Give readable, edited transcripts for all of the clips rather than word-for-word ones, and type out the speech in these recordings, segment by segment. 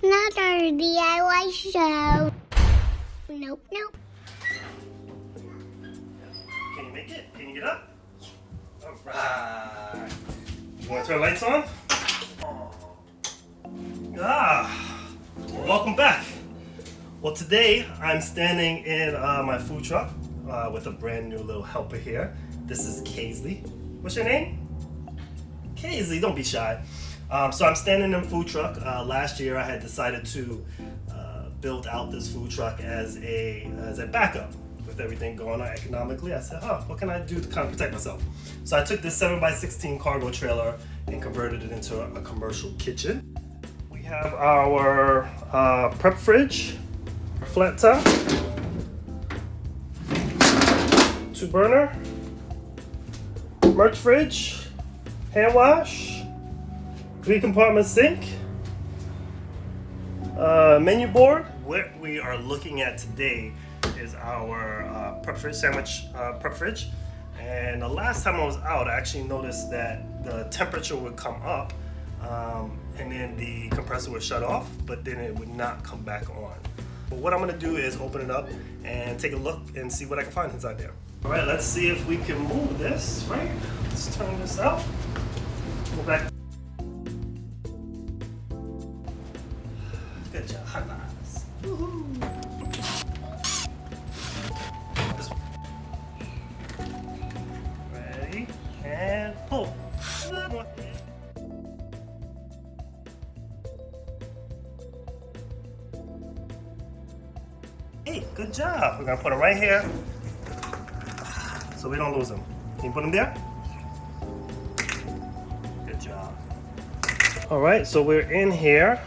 Another DIY show. Nope, nope. Can you make it? Can you get up? Alright. You want to turn the lights on? Well, welcome back. Well, today I'm standing in my food truck with a brand new little helper here. This is Kaisley. What's your name? Kaisley, don't be shy. So I'm standing in a food truck. Last year I had decided to build out this food truck as a backup. With everything going on economically, I said, what can I do to kind of protect myself? So I took this 7x16 cargo trailer and converted it into a commercial kitchen. We have our prep fridge, flat top, 2-burner, merch fridge, hand wash, 3-compartment sink, menu board. What we are looking at today is our prep fridge, sandwich prep fridge. And the last time I was out, I actually noticed that the temperature would come up and then the compressor would shut off, but then it would not come back on. But what I'm gonna do is open it up and take a look and see what I can find inside there. All right, let's see if we can move this, right? Let's turn this out. Go back. Good job, high fives. Woohoo! Ready, and pull. Hey, good job. We're gonna put them right here so we don't lose them. Can you put them there? Good job. All right, so we're in here.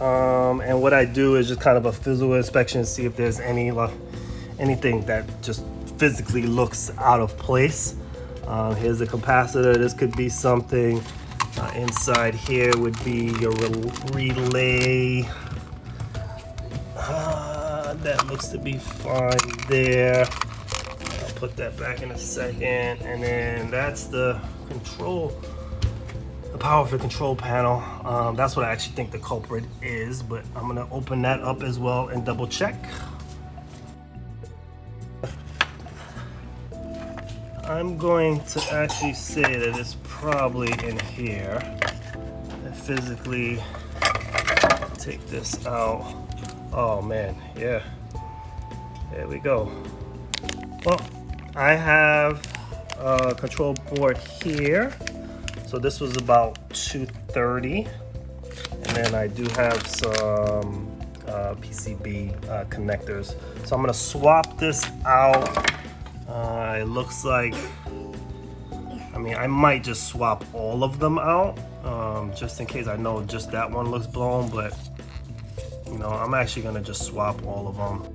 And what I do is just kind of a physical inspection, see if there's anything that just physically looks out of place. Here's the capacitor. This could be something. Inside here would be your relay. That looks to be fine there. I'll put that back in a second. And then that's the control. The power for the control panel. That's what I actually think the culprit is, but I'm gonna open that up as well and double check. I'm going to actually say that it's probably in here. I physically take this out. Oh man, yeah. There we go. Well, I have a control board here. So this was about 230, and then I do have some PCB connectors. So I'm gonna swap this out. It looks like, I might just swap all of them out, just in case. I know just that one looks blown, but you know, I'm actually gonna just swap all of them.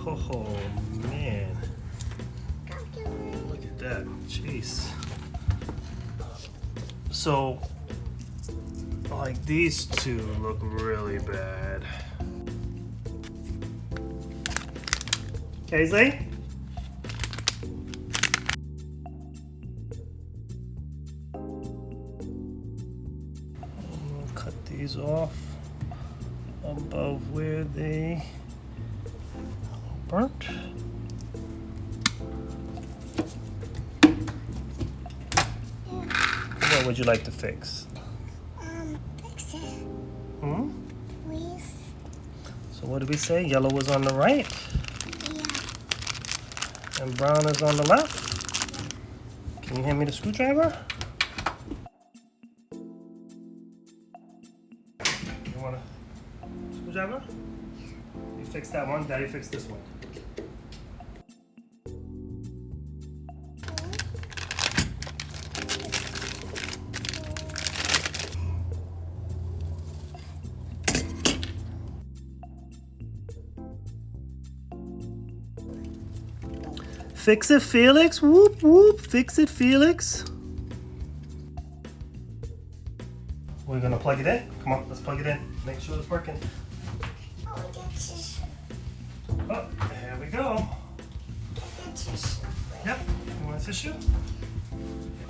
Oh man. Look at that, jeez. So, like, these two look really bad. Kaisley? Cut these off above where they burnt. What would you like to fix? Fix it. Please. So what did we say? Yellow was on the right? Yeah. And brown is on the left? Can you hand me the screwdriver? You want a screwdriver? You fix that one, Daddy fix this one. Fix it, Felix. Whoop, whoop. Fix it, Felix. We're gonna plug it in. Come on, let's plug it in. Make sure it's working. Oh, there we go. Yep. You want a tissue?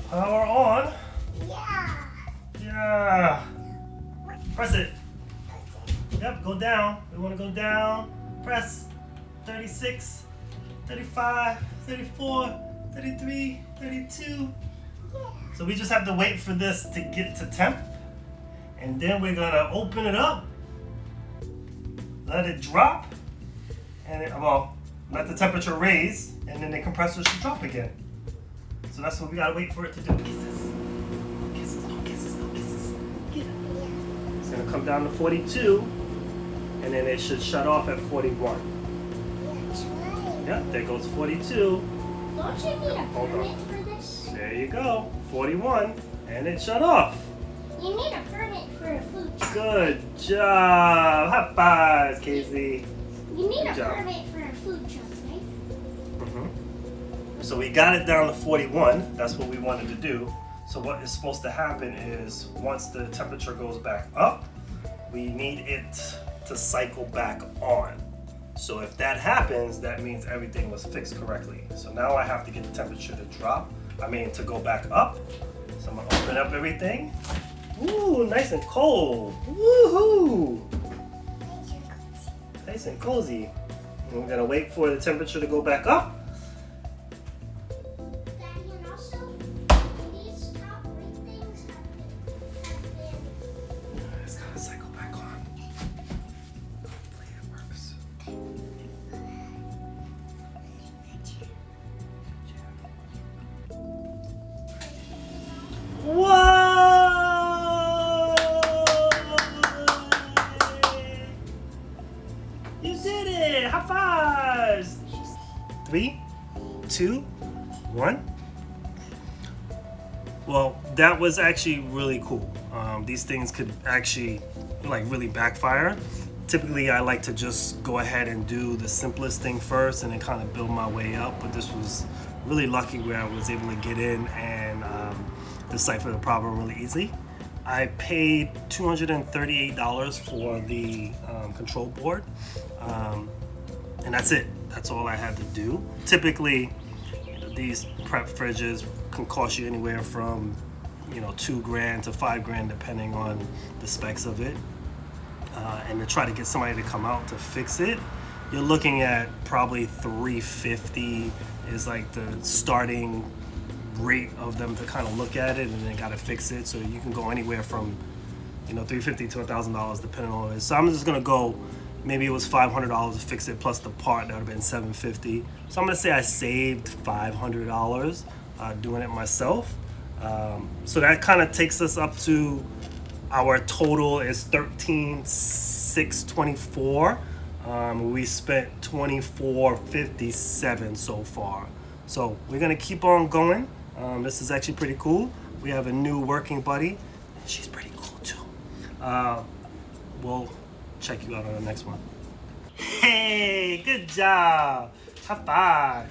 Power on. Yeah. job. Press it. Yep, go down. We want to go down. Press. 36, 35, 34, 33, 32. So we just have to wait for this to get to temp. And then we're going to open it up. Let it drop. And let the temperature raise. And then the compressor should drop again. So that's what we got to wait for it to do. Kisses. Kisses. No kisses. No kisses. Get it. It's going to come down to 42. And then it should shut off at 41. Yep, there goes 42. Don't you need a permit for this? There you go, 41, and it shut off. You need a permit for a food truck. Good job. High fives, Kaisley. You need Good a job. permit for a food truck, right? So we got it down to 41. That's what we wanted to do. So what is supposed to happen is once the temperature goes back up, we need it to cycle back on. So if that happens, that means everything was fixed correctly. So now I have to get the temperature to go back up. So I'm gonna open up everything. Ooh, nice and cold. Woohoo! Nice and cozy. And we're gonna wait for the temperature to go back up. Daddy, and also, these top three things have been It's gonna cycle back on. Hopefully it works. Whoa! You did it! High fives! 3, 2, 1. Well, that was actually really cool. These things could actually really backfire. Typically, I like to just go ahead and do the simplest thing first and then kind of build my way up. But this was really lucky where I was able to get in and decipher the problem really easily. I paid $238 for the control board, and that's it. That's all I had to do. Typically, these prep fridges can cost you anywhere from $2,000 to $5,000 depending on the specs of it. And to try to get somebody to come out to fix it, you're looking at probably $350 is like the starting rate of them to kind of look at it, and then got to fix it. So you can go anywhere from $350 to $1,000 depending on it. So I'm just gonna go, maybe it was $500 to fix it plus the part, that would have been $750. So I'm gonna say I saved $500 doing it myself. So that kind of takes us up to our total is $13,624. We spent $24.57 so far. So we're gonna keep on going. This is actually pretty cool. We have a new working buddy. She's pretty cool too. We'll check you out on the next one. Hey, good job. High five.